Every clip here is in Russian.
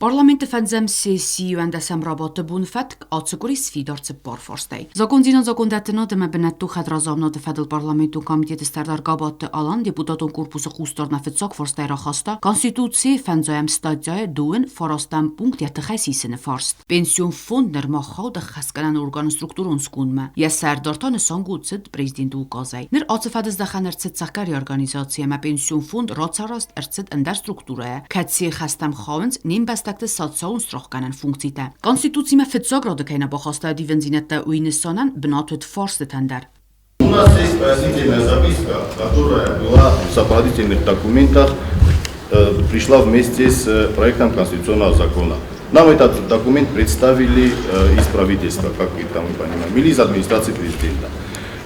Parlamentet fanzem sesi andasem rabatte bunfat atsuguri sfidorce porforstei. Законодательно бенетту хадразамно федерал парламенту комитет стардар габатты алан депутатон корпусы хустарна фетсак форстайра хаста конституции фанзаем стадия дуен форастам пункт ятхасисен форст. Пенсион фонд нер махау да хасканан орган структурон скунма. Я сардартан сангуцет президент указай. Нер ацфадыз да ханерцет сахкари организация ма пенсион фонд рацараст эрцет эндер структура. Катси хастам хавенс ним Takte Sozialstrachkannen funktiite. Конституция ма фетсаграда кайна бахаста дивензинетта уинесанан бнатут форсты тендер. У нас есть пояснительная записка, которая была в сопроводительных документах, пришла вместе с проектом конституционного закона. Нам этот документ представили из правительства, как и там мы понимаем, или из администрации президента.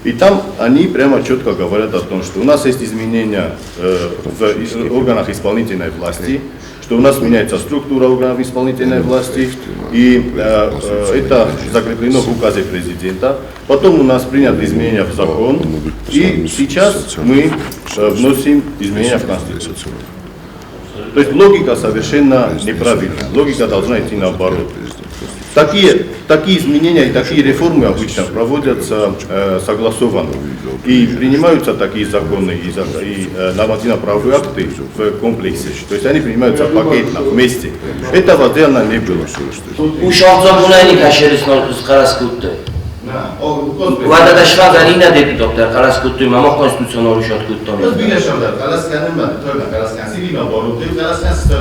И там они прямо четко говорят о том, что у нас есть изменения в органах исполнительной власти, что у нас меняется структура органов исполнительной власти, и это закреплено в указе президента. Потом у нас приняты изменения в закон, и сейчас мы вносим изменения в Конституцию. То есть логика совершенно неправильная, логика должна идти наоборот. Такие изменения и такие реформы обычно проводятся согласованно. И принимаются такие законы и нормативно-правовые акты в комплексе. То есть они принимаются пакетно, вместе. Этого сделано не было. Вада да швада лина депутат, карас кутуй, мама конституционный счет кутуй.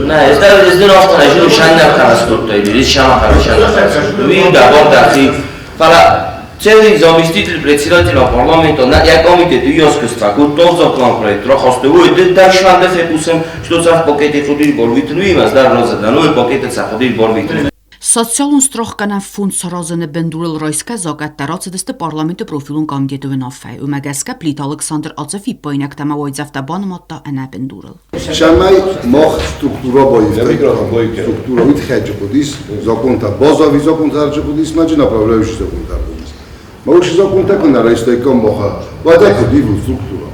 Не, это нафта, жду шанна карас кутуй, или шана карас. Вида, борда, ты, фала, целый заместитель председателя парламента, я комитет юнского, кутуй закон проект, рахосты, ой, ты так швада фекусем, что за пакеты ходили борвитну, и нас дар розада, ну и пакеты за ходили борвитну. Социалун страхкана фонд саразаны бендурил ройска загаттарат седесте парламенты профилун комитету венафай. Умагаска плит Александр Ацефи поиняк тамавой завтабанаматта ана бендурил. Шамай мох структура боевой структура витхаджбудис, законта базовый закон тарджбудис, маджи направляющий закон тарджбудис. Мауши закон такна райстойком моха, вада кодиву структура.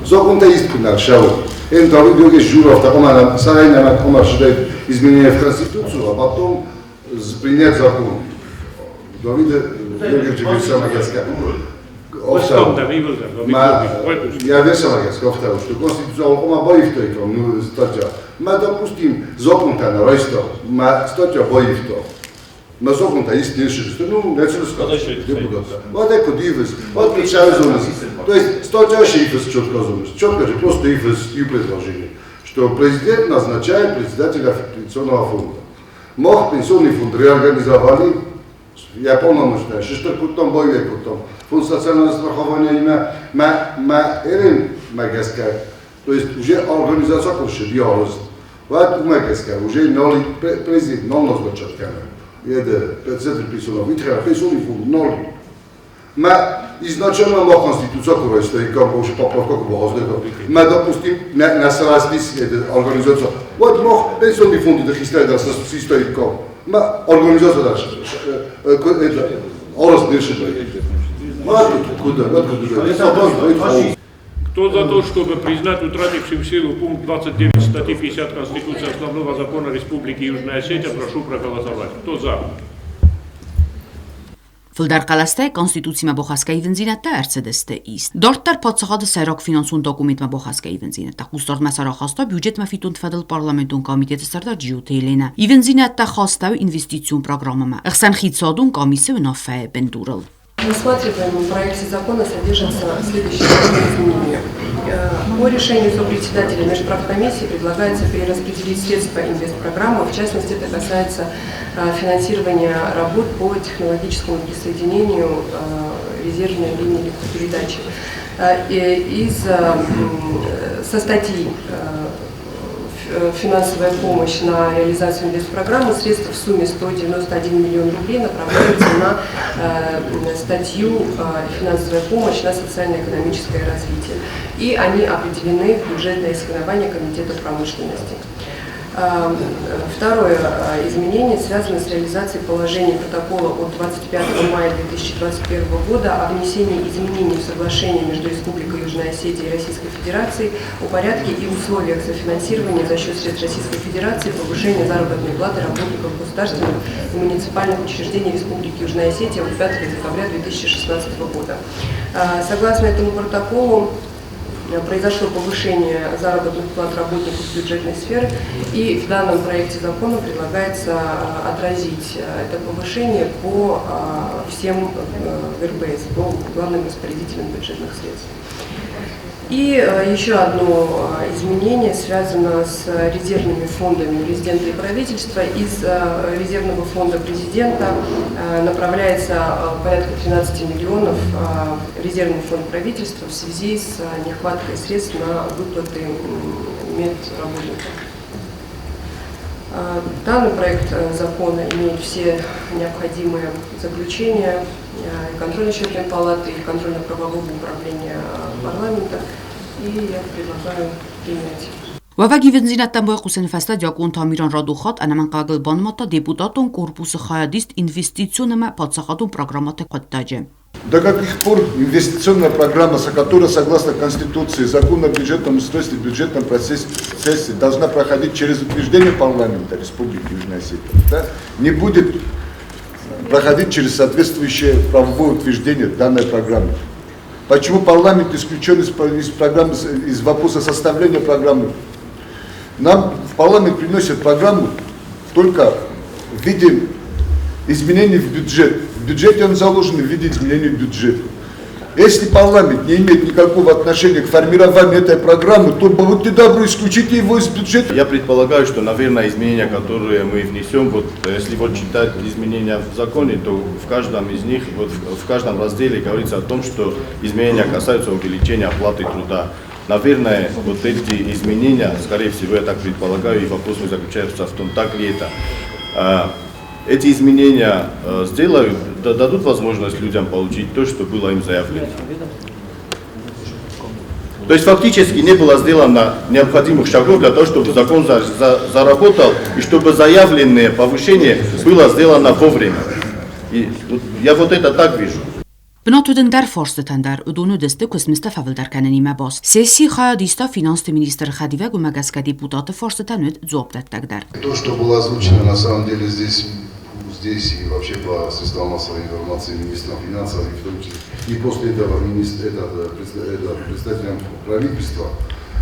Законта истпинар шау. Это видео журов, такомана сарайна комаршдает изменения в Конституцию, а потом принять закон. Давида Георгиевич Самогаска. Я весь Самогаска, что Конституция Алхома боевтойка, ну статья. Мы допустим закон-то на райство, мы статья боевто. На закон-то есть нечто, ну, национальный депутат. Вот это дивис, вот причавизонность. То есть статья шейфес четко зумес, четко же просто ифес и предложение, что президент назначает председателя пенсионного фонда. Мог пенсионный фонд реорганизовали, я полномочный, что потом боевик потом, фонд социального страхования эрен магаска, то есть уже организация курсы диалоз, вот магаска уже ноль президент ноль назначат камер, это председатель пенсионного, пенсионный фонд ноль. Мы изначально на Конституция, которая стоит, как уже поправка, как бы мы допустим на согласись организацию. Вот мог пенсионный фонд это хистает, стоит как. Мы организация дальше. Это орос дальше. Кто за то, чтобы признать утратившим силу пункт 29 статьи 50 Конституции Основного закона Республики Южная Осетия, прошу проголосовать. Кто за? Филдар қаластай конституция бохаска ивензинетта эрцедесте ист. Дорттар падсахады сайрак финансун документ бохаска ивензинетта. Хустард масара хаста бюджет мафитун федерал парламентун комитет сарда джиутейлена. Ивензинетта хаста инвестицион программама. Ихсан хитсадун комиссия внафе бендурал. В рассматриваемом проекте закона содержатся следующие изменения. По решению сопредседателя межправкомиссии предлагается перераспределить средства инвестпрограммы, в частности, это касается финансирования работ по технологическому присоединению резервной линии электропередачи. Со статьи «Финансовая помощь на реализацию инвестпрограммы» средства в сумме 191 миллион рублей направляются на статью «Финансовая помощь на социально-экономическое развитие». И они определены в бюджетное ассигнование Комитета промышленности. Второе изменение связано с реализацией положений протокола от 25 мая 2021 года о внесении изменений в соглашение между Республикой Южная Осетия и Российской Федерацией о порядке и условиях софинансирования за счет средств Российской Федерации повышения заработной платы работников государственных и муниципальных учреждений Республики Южная Осетия от 5 декабря 2016 года. Согласно этому протоколу, произошло повышение заработных плат работников бюджетной сферы, и в данном проекте закона предлагается отразить это повышение по всем РБС, по главным распорядителям бюджетных средств. И еще одно изменение связано с резервными фондами президента и правительства. Из резервного фонда президента направляется порядка 13 миллионов в резервный фонд правительства в связи с нехваткой средств на выплаты медработникам. Данный проект закона имеет все необходимые заключения контрольно-счетной палаты и контрольно-правового управления парламента, и я предлагаю принять. Վավագի վնձինատան բոյխուսեն ֆեստա դյակուն թամիրան ռադուխատ անաման կագլ բանմատա դեպուտատոն կորպուսը խայադիստ ինվեստիционныма подсахатун программата қаттаджи. До каких пор инвестиционная программа, которая согласно Конституции, закону о бюджетном устройстве, бюджетном процессе должна проходить через утверждение парламента Республики Южная Осетия, да, не будет проходить через соответствующее правовое утверждение данной программы? Почему парламент исключен из программы, из вопроса составления программы? Нам в парламент приносят программу только в виде изменений в бюджет. В бюджете он заложен в виде изменений в бюджет. Если парламент не имеет никакого отношения к формированию этой программы, то будьте добры, исключите его из бюджета. Я предполагаю, что, наверное, изменения, которые мы внесем, вот, если вот читать изменения в законе, то в каждом из них, вот, в каждом разделе говорится о том, что изменения касаются увеличения оплаты труда. Наверное, вот эти изменения, скорее всего, я так предполагаю, и вопрос мой заключается в том, так ли это. Эти изменения сделают, дадут возможность людям получить то, что было им заявлено. То есть фактически не было сделано необходимых шагов для того, чтобы закон заработал и чтобы заявленное повышение было сделано вовремя. И я вот это так вижу. Բնոթուդն դար ֆորստը տանդար ուդունու դստը կոսմստա ֆավլդար կանենի մաբոս սեսի խայադիստա ֆինանսի министр Хадивег у Магаска депутаты форста танует дзоптат тагдар. То, что было озвучено на самом деле здесь и вообще по средствам массовой информации министром финансов, и в том числе и после этого представителям правительства,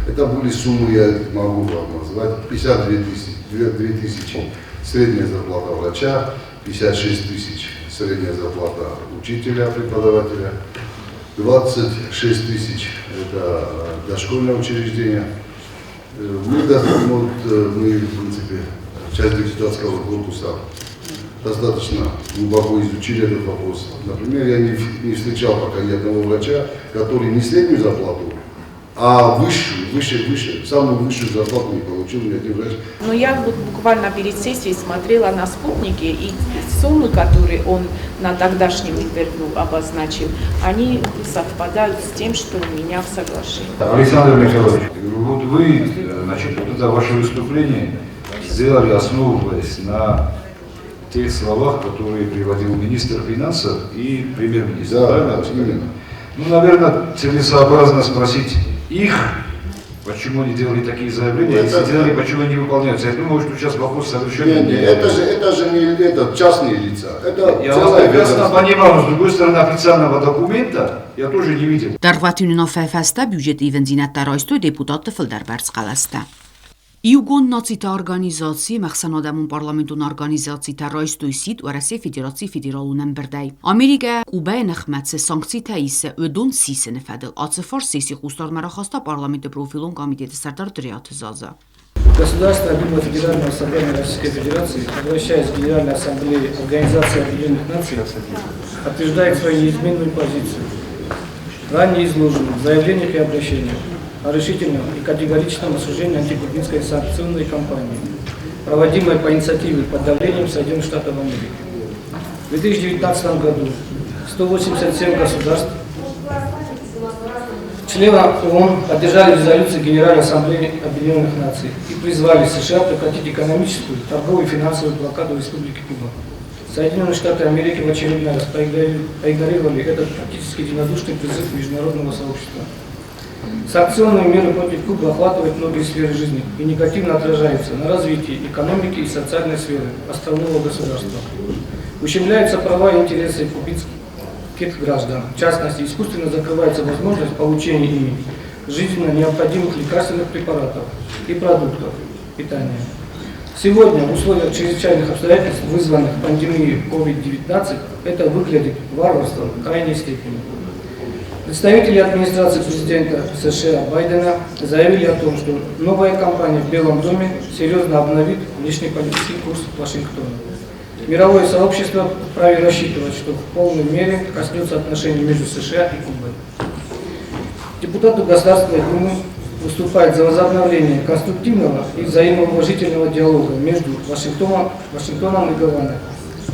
это были суммы, я могу вам назвать, 52 тысячи средняя зарплата врача, 56 тысяч средняя зарплата учителя, преподавателя, 26 тысяч это дошкольное учреждение. Мы, в принципе, часть депутатского корпуса достаточно глубоко изучили этот вопрос. Например, я не встречал пока ни одного врача, который не среднюю зарплату, а выше, самую высшую зарплату не получил ни один врач. Но я вот буквально перед сессией смотрела на спутнике, и суммы, которые он на тогдашнем интервью обозначил, они совпадают с тем, что у меня в соглашении. Александр Михайлович, вот вы, значит, вот это ваше выступление сделали, основываясь на тех словах, которые приводил министр финансов и премьер-министр. Да, именно. Ну, наверное, целесообразно спросить их, почему они делали такие заявления, если делали, почему они не выполняются. Я думаю, что сейчас вопрос совершенно не... Это же не частные лица. Это я вас прекрасно понимаю, но с другой стороны, официального документа я тоже не видел. Դարվատյունով ֆեֆեստա բյուջետի վնձինատարոյստու դեպուտատը ֆլդարբերց qalasta. Իուգոն նացիտա օրգանիզացի մախսանադամուն պարլամենտուն օրգանիզացի terroristույսիտ ու Ռասիա Ֆեդերացիա ֆեդերալունն բրդայ Ամերիկա Կուբայ նխմացը սանկցի թայիսը ուդուն սիսը նֆադել ացֆոր սիսի խուստար մարախաստա պարլամենտը պրոֆիլոն կոմիտետը սարտար դրիաթ զազա Государство либо Федерального собрания Российской Федерации, обращаясь к Генеральной Ассамблее Организации Объединенных Наций, подтверждает свою неизменную позицию, ранее изложенную в заявлениях и обращениях о решительном и категоричном осуждении антикубинской санкционной кампании, проводимой по инициативе под давлением Соединенных Штатов Америки. В 2019 году 187 государств, члены ООН поддержали резолюцию Генеральной Ассамблеи Объединенных Наций и призвали США прекратить экономическую, торговую и финансовую блокаду Республики Куба. Соединенные Штаты Америки в очередной раз проигнорировали этот практически единодушный призыв международного сообщества. Санкционные меры против Кубы охватывают многие сферы жизни и негативно отражаются на развитии экономики и социальной сферы островного государства. Ущемляются права и интересы кубинских граждан. В частности, искусственно закрывается возможность получения ими жизненно необходимых лекарственных препаратов и продуктов питания. Сегодня, в условиях чрезвычайных обстоятельств, вызванных пандемией COVID-19, это выглядит варварством в крайней степени. Представители администрации президента США Байдена заявили о том, что новая кампания в Белом доме серьезно обновит внешнеполитический курс Вашингтона. Мировое сообщество вправе рассчитывать, что в полной мере коснется отношений между США и Кубой. Депутаты Государственной Думы выступают за возобновление конструктивного и взаимоуважительного диалога между Вашингтоном и Гаваной,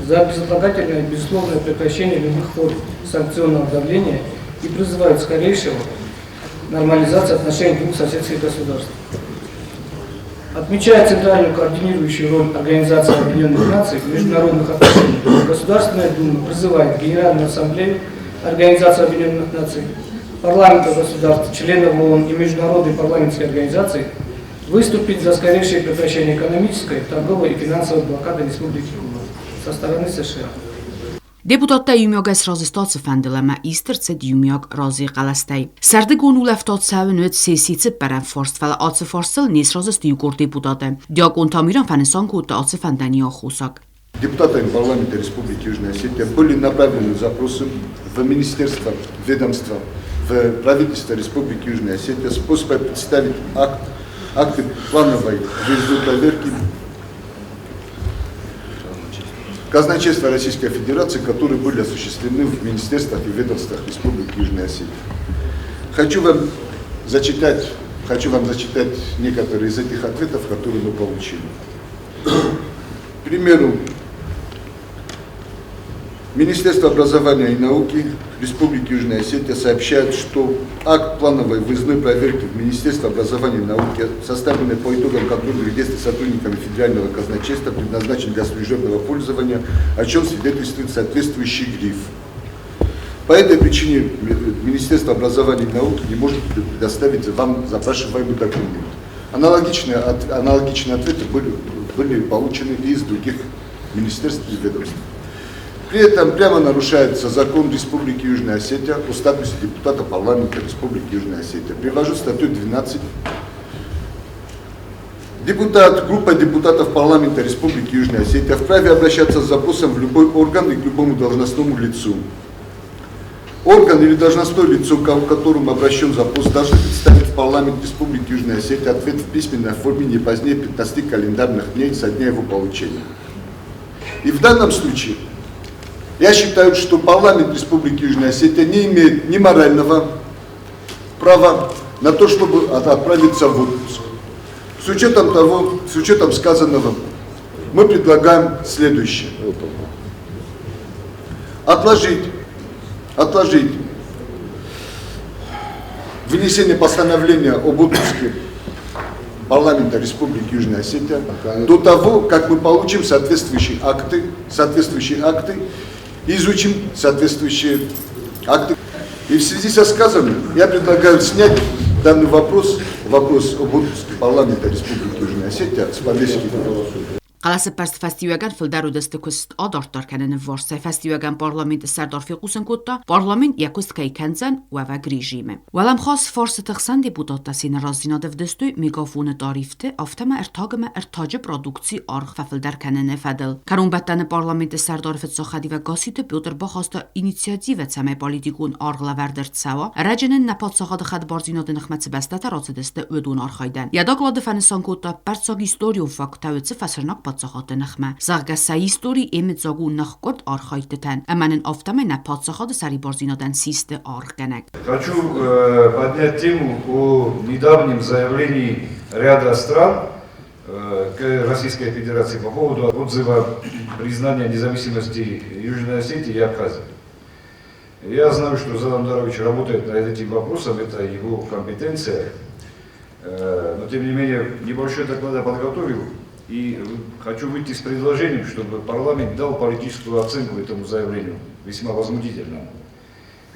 за безотлагательное и безусловное прекращение любых форм санкционного давления и призывают скорейшего нормализации отношений двух соседских государств. Отмечая центральную координирующую роль Организации Объединенных Наций в международных отношениях, Государственная Дума призывает Генеральную Ассамблею Организации Объединенных Наций, парламента государств, членов ООН и международной парламентской организации выступить за скорейшее прекращение экономической, торговой и финансовой блокады Республики Куба со стороны США. Deputatlar Jumjog's razistotse fandilema istertse Jumjog razi qalastay. Sardı gonuleftot savunut sesitse beren forstfala atse forstel nes razist yugur deputate. Diagon tamiran fanesan kutta atse fandani ахусак. Депутатами парламента Республики Южная Осетия были направлены запросы в министерство, ведомство, в правительство Республики Южная Осетия с просьбой представить акты плановой проверки казначейства Российской Федерации, которые были осуществлены в министерствах и ведомствах Республики Южная Осетия. Хочу вам зачитать некоторые из этих ответов, которые мы получили. К примеру, Министерство образования и науки Республики Южная Осетия сообщает, что акт плановой выездной проверки в Министерство образования и науки, составленный по итогам контрольных действий сотрудниками Федерального казначейства, предназначен для служебного пользования, о чем свидетельствует соответствующий гриф. По этой причине Министерство образования и науки не может предоставить вам запрашиваемый документ. Аналогичные ответы были получены и из других министерств и ведомств. При этом прямо нарушается закон Республики Южная Осетия о статусе депутата парламента Республики Южная Осетия. Привожу статью 12. Группа депутатов парламента Республики Южная Осетия вправе обращаться с запросом в любой орган и к любому должностному лицу. Орган или должностное лицо, к которому обращен запрос, должны представить в парламент Республики Южная Осетия ответ в письменной форме не позднее 15 календарных дней со дня его получения. И в данном случае я считаю, что парламент Республики Южная Осетия не имеет ни морального права на то, чтобы отправиться в отпуск. С учетом сказанного, мы предлагаем следующее. Отложить вынесение постановления об отпуске парламента Республики Южная Осетия до того, как мы получим соответствующие акты, изучим соответствующие акты. И в связи со сказанным я предлагаю снять данный вопрос об отпуске парламента Республики Южная Осетия с повестки. Qalası past festivagan fildarudeste kust adartar kenen vorse festivagan parlament serdar fi qusen kutta parlament yakust kay kenzen wa grijime. Walam khas forse txsan deputata sin razina devdestu megafon tarifte aftama ertagma ertaje produksi arg fildar kenen fadel. Karun battan parlament serdar fi tsakhadi wa gasite Pyotr Bakhasta initiative tsame politikun argla verdert sawa rajenen napat sakhad khad barzinad nkhmat bastata razedeste ödun arkhaydan. Yadaglad fanesan kutta pertsag historium faktawetse fasrnak Պատսախատը նխմա Զարգասայի истории эмит загу нахкорд архайтетен аманен автомена Պատսախատը сари барзиноден систе аргенек. Хочу поднять тему о недавнем заявлении ряда стран к Российской Федерации по поводу отзыва признания независимости Южной Осетии и Абхазии. Я знаю, что Задан Дарович работает над этим вопросом, это его компетенция. Но тем не менее, небольшой доклад я подготовил и хочу выйти с предложением, чтобы парламент дал политическую оценку этому заявлению, весьма возмутительному.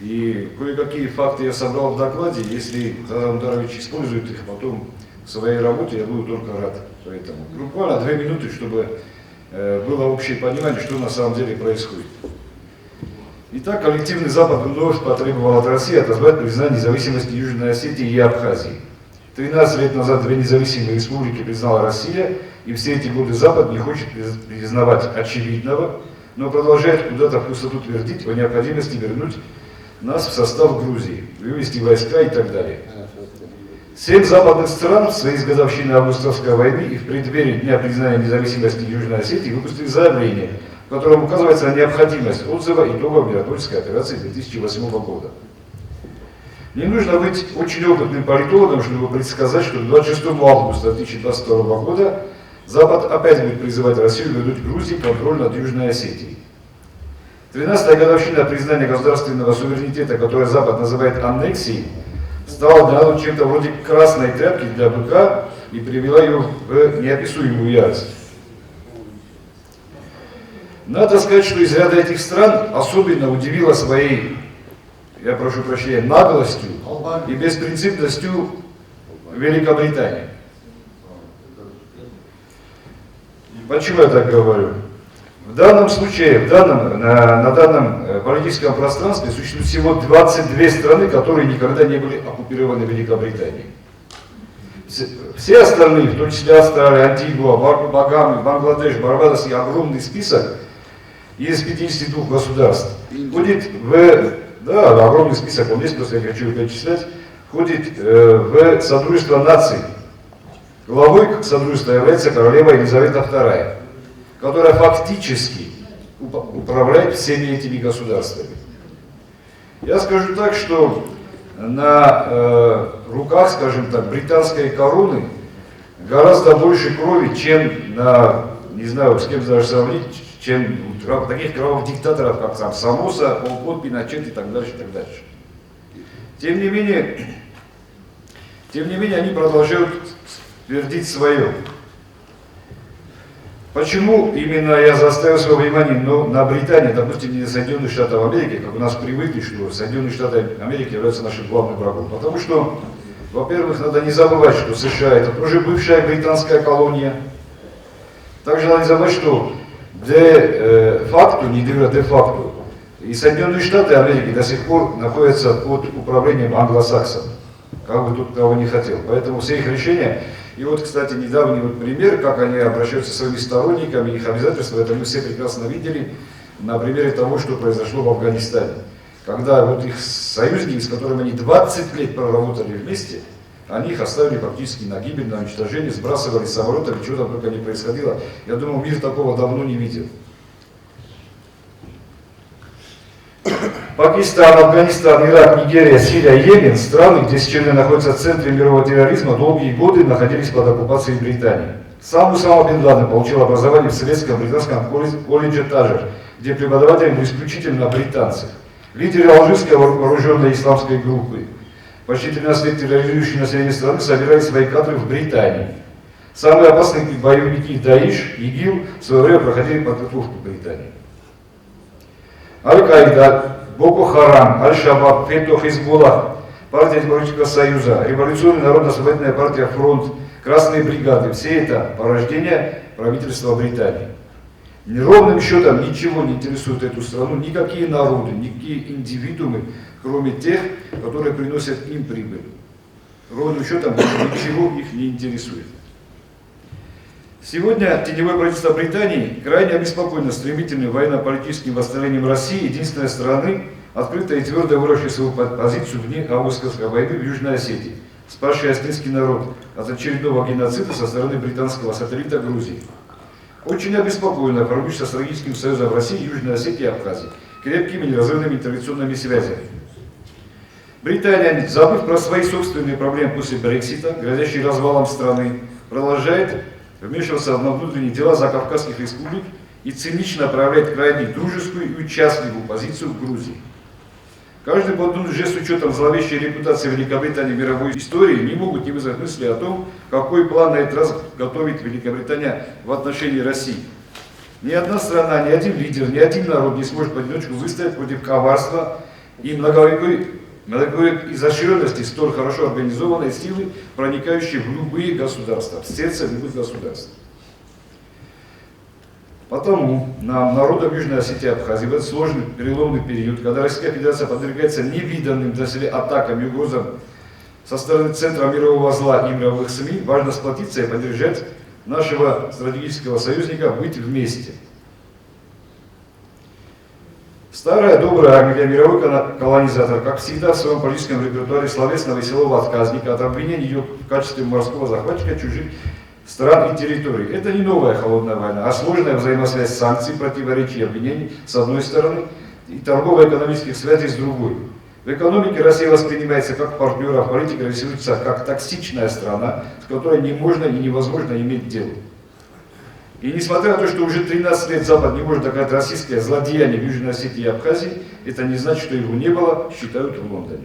И кое-какие факты я собрал в докладе, если Задан Дарович использует их потом в своей работе, я буду только рад. Поэтому буквально 2 минуты, чтобы было общее понимание, что на самом деле происходит. Итак, коллективный Запад вновь потребовал от России отозвать признание независимости Южной Осетии и Абхазии. 13 лет назад 2 независимые республики признала Россия, и все эти годы Запад не хочет признавать очевидного, но продолжает куда-то в пустоту твердить о необходимости вернуть нас в состав Грузии, вывести войска и так далее. 7 западных стран в своей годовщины Августовской войны и в преддверии Дня признания независимости Южной Осетии выпустили заявление, в котором указывается на необходимость отзыва итогов миротворческой операции 2008 года. Не нужно быть очень опытным политологом, чтобы предсказать, что 26 августа 2022 года Запад опять будет призывать Россию вернуть Грузии контроль над Южной Осетией. 13-я годовщина признания государственного суверенитета, которое Запад называет аннексией, стала для нас чем-то вроде красной тряпки для быка и привела ее в неописуемую ярость. Надо сказать, что из ряда этих стран особенно удивила своей, я прошу прощения, наглостью и беспринципностью Великобритания. Почему я так говорю? В данном случае, на данном политическом пространстве существует всего 22 страны, которые никогда не были оккупированы Великобританией. Все остальные, в том числе Австралия, Антигуа, Багамы, Бангладеш, Барбадос и огромный список из 52 государств входит огромный список, он есть, просто я хочу перечислять, входит в Содружество наций. Главой Содружества является королева Елизавета II, которая фактически управляет всеми этими государствами. Я скажу так, что на руках, скажем так, британской короны гораздо больше крови, чем на, не знаю, с кем даже сравнить, чем таких кровавых диктаторов, как сам Самоса, Пол Пот, Пиночет и так дальше, и так дальше. Тем не менее, они продолжают твердить свое. Почему именно я заставил свое внимание на Британию, допустим, не на Соединенные Штаты Америки, как у нас привыкли, что Соединенные Штаты Америки являются нашим главным врагом? Потому что, во-первых, надо не забывать, что США это тоже бывшая британская колония. Также надо не забывать, что де-факто, не де-факто, и Соединенные Штаты Америки до сих пор находятся под управлением англосаксов, как бы тут того не хотел. Поэтому все их решения. И вот, кстати, недавний пример, как они обращаются со своими сторонниками, их обязательства, это мы все прекрасно видели на примере того, что произошло в Афганистане. Когда вот их союзники, с которыми они 20 лет проработали вместе, они их оставили практически на гибель, на уничтожение, сбрасывали с самолетами, чего там только не происходило. Я думаю, мир такого давно не видел. Пакистан, Афганистан, Ирак, Нигерия, Сирия, Йемен – страны, где сейчас находятся в центре мирового терроризма, долгие годы находились под оккупацией Британии. Сам Усама бен Ладен получил образование в советском британском колледже Таджер, где преподаватели были исключительно британцы. Лидеры алжирской вооруженной исламской группы, почти 13 лет терроризирующие население страны, собирали свои кадры в Британии. Самые опасные боевики Даиш, ИГИЛ в свое время проходили подготовку в Британии. Аль-Каида, Боко Харам, Аль-Шабаб, Фетто, Хизбуллах, партия Демократического Союза, Революционная народно-освободительная партия Фронт, Красные бригады – все это порождение правительства Британии. Ровным счетом ничего не интересует эту страну, никакие народы, никакие индивидуумы, кроме тех, которые приносят им прибыль. Ровным счетом ничего их не интересует. Сегодня теневое правительство Британии крайне обеспокоено стремительным военно-политическим восстановлением России, единственной страны, открыто и твердо выразившей свою позицию в дни Августовской войны в Южной Осетии, спасшей осетинский народ от очередного геноцида со стороны британского сателлита Грузии. Очень обеспокоена формирующейся стратегическим союзом России, Южной Осетии и Абхазии, крепкими неразрывными интервенционными связями. Британия, забыв про свои собственные проблемы после Брексита, грозящие развалом страны, продолжает вмешиваться в внутренние дела закавказских республик и цинично проявляет крайне дружескую и участливую позицию в Грузии. Каждый подобный жест с учетом зловещей репутации Великобритании в мировой истории не могут не вызвать мысли о том, какой план на этот раз готовит Великобритания в отношении России. Ни одна страна, ни один лидер, ни один народ не сможет в одиночку выстоять против коварства и многовековой изощренности столь хорошо организованной силы, проникающей в любые государства, в сердце любых государств. Потому нам, народам Южной Осетии и Абхазии, в этот сложный переломный период, когда Российская Федерация подвергается невиданным доселе атакам и угрозам со стороны центра мирового зла и мировых СМИ, важно сплотиться и поддержать нашего стратегического союзника быть вместе. Старая добрая Англия, мировой колонизатор, как всегда в своем политическом репертуаре словесного и силового отказника от обвинений ее в качестве морского захватчика чужих стран и территорий. Это не новая холодная война, а сложная взаимосвязь санкций, противоречий и обвинений с одной стороны и торгово-экономических связей с другой. В экономике Россия воспринимается как партнер, а в политике рисуется как токсичная страна, с которой не можно и невозможно иметь дело. И несмотря на то, что уже 13 лет Запад не может доказать российское злодеяние в Южной Осетии и Абхазии, это не значит, что его не было, считают в Лондоне.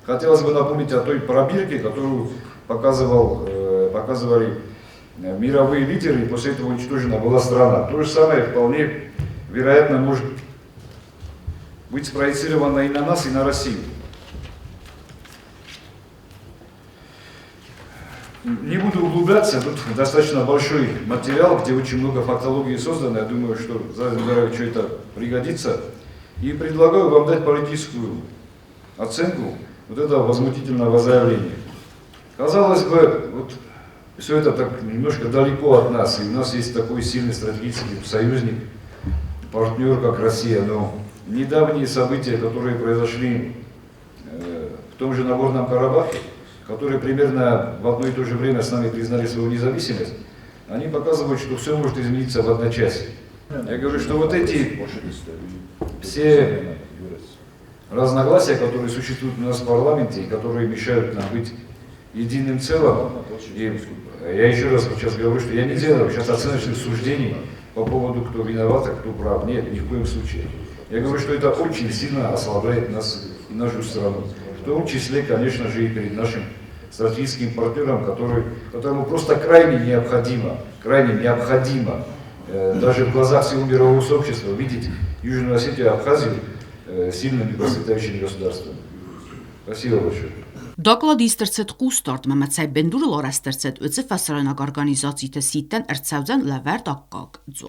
Хотелось бы напомнить о той пробирке, которую показывали мировые лидеры, и после этого уничтожена была страна. То же самое вполне вероятно может быть спроецировано и на нас, и на Россию. Не буду углубляться, тут достаточно большой материал, где очень много фактологии создано. Я думаю, что Заразим Заровичу это пригодится. И предлагаю вам дать политическую оценку вот этого возмутительного заявления. Казалось бы, вот все это так немножко далеко от нас, и у нас есть такой сильный стратегический союзник, партнер, как Россия, но недавние события, которые произошли в том же Нагорном Карабахе, которые примерно в одно и то же время с нами признали свою независимость, они показывают, что все может измениться в одночасье. Я говорю, что вот эти все разногласия, которые существуют у нас в парламенте и которые мешают нам быть единым целым, и я еще раз сейчас говорю, что я не делаю сейчас оценочных суждений по поводу, кто виноват, а кто прав. Нет, ни в коем случае. Я говорю, что это очень сильно ослабляет нас и нашу страну. В том числе, конечно же, и перед нашим стратегическим партнером, которому просто крайне необходимо, даже в глазах всего мирового сообщества видеть Южную Осетию и Абхазию сильными процветающими государствами. Спасибо большое. Դոկլոդ իստրցետ կուստորդ մմացայ բենդուրը լորաստրցետ ուծը ֆասարոնակ օրգանիզացիյը սիտեն արցավզան լավերտ ակակ ձո